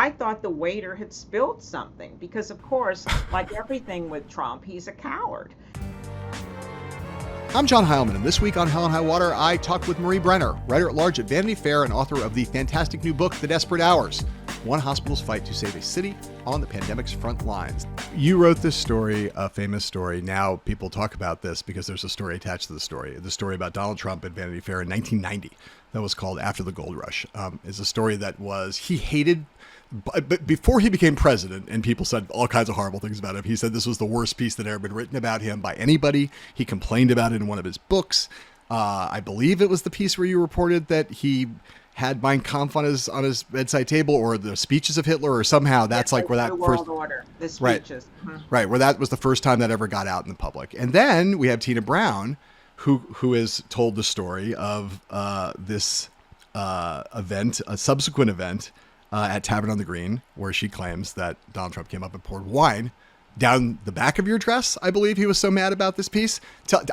I thought the waiter had spilled something because, of course, like everything with Trump, he's a coward. I'm John Heilemann, and this week on Hell and High Water, I talked with Marie Brenner, writer-at-large at Vanity Fair and author of the fantastic new book, The Desperate Hours, one hospital's fight to save a city on the pandemic's front lines. You wrote this story, a famous story. Now people talk about this because there's a story attached to the story about Donald Trump at Vanity Fair in 1990 that was called After the Gold Rush. Is a story that he hated. But before he became president, and people said all kinds of horrible things about him, he said this was the worst piece that had ever been written about him by anybody. He complained about it in one of his books. I believe it was the piece where you reported that he had Mein Kampf on his bedside table, or the speeches of Hitler, or somehow that's like where that the first world order, the speeches, right, where that was the first time that ever got out in the public. And then we have Tina Brown, who has told the story of this event, a subsequent event. At Tavern on the Green, where she claims that Donald Trump came up and poured wine down the back of your dress. I believe he was so mad about this piece.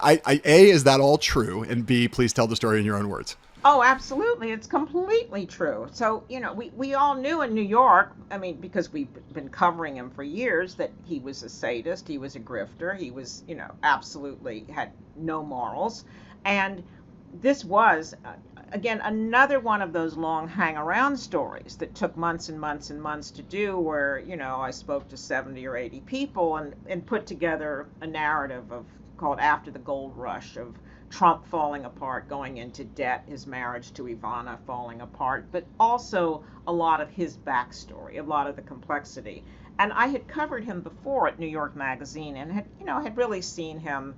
A, is that all true? And B, please tell the story in your own words. Oh, absolutely. It's completely true. So, we all knew in New York, because we've been covering him for years, that he was a sadist, he was a grifter, he was, absolutely had no morals. And this was, again, another one of those long hang-around stories that took months and months and months to do, where, I spoke to 70 or 80 people and put together a narrative called After the Gold Rush, of Trump falling apart, going into debt, his marriage to Ivana falling apart, but also a lot of his backstory, a lot of the complexity. And I had covered him before at New York Magazine and had really seen him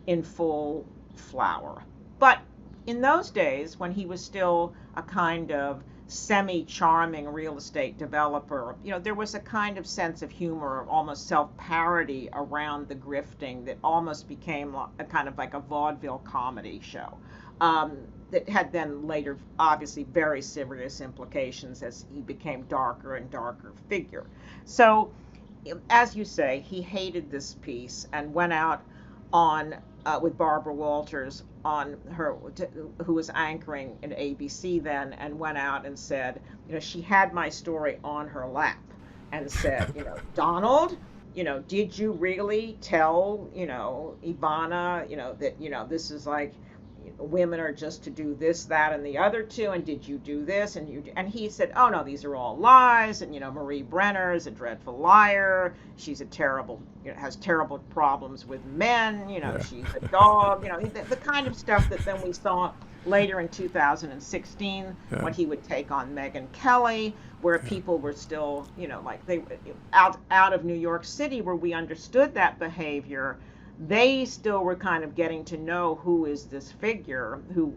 in full flower. But in those days, when he was still a kind of semi-charming real estate developer, there was a kind of sense of humor, almost self-parody around the grifting that almost became a kind of like a vaudeville comedy show that had then later, obviously, very serious implications as he became darker and darker figure. So, as you say, he hated this piece and went out on with Barbara Walters on her, who was anchoring in ABC then, and went out and said, she had my story on her lap and said, Donald, did you really tell, Ivana, that, this is like, women are just to do this, that, and the other two, and did you do this? And he said, oh no, these are all lies, and Marie Brenner is a dreadful liar, she's a terrible, has terrible problems with men, she's a dog, the kind of stuff that then we saw later in 2016 when he would take on Megyn Kelly, where people were still, like they out of New York City, where we understood that behavior. They still were kind of getting to know who is this figure who,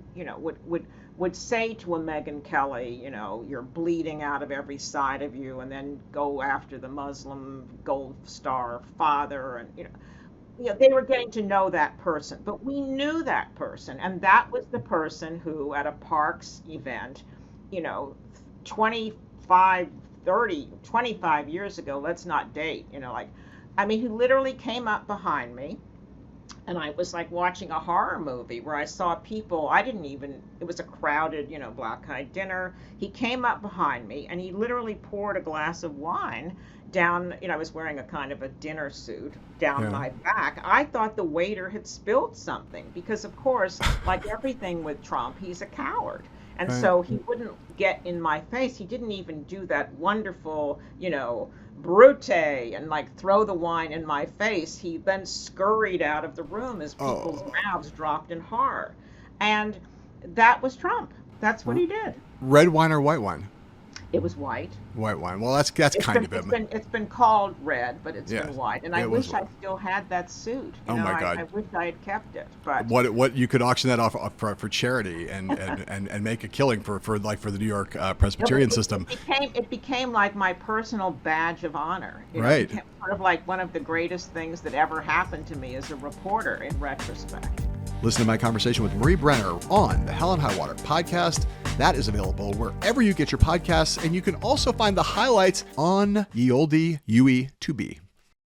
would say to a Megyn Kelly, you're bleeding out of every side of you, and then go after the Muslim Gold Star father. And, they were getting to know that person. But we knew that person, and that was the person who, at a Parks event, 25 years ago, let's not date, who literally came up behind me, and I was like watching a horror movie where I saw people, it was a crowded, black tie dinner. He came up behind me and he literally poured a glass of wine down, I was wearing a kind of a dinner suit, down my back. I thought the waiter had spilled something because, of course, like everything with Trump, he's a coward. And so he wouldn't get in my face. He didn't even do that wonderful, brute and like throw the wine in my face. He then scurried out of the room as people's mouths dropped in horror. And that was Trump. That's what he did. Red wine or white wine? It was white. White wine. Well, that's kind of him. It's been called red, but it's been white. And I wish I still had that suit. My God! I wish I had kept it. But what you could auction that off for charity and make a killing for the New York Presbyterian system. It became like my personal badge of honor. Right. It became sort of like one of the greatest things that ever happened to me as a reporter in retrospect. Listen to my conversation with Marie Brenner on the Hell and High Water podcast. That is available wherever you get your podcasts, and you can also find the highlights on ye olde UE2B.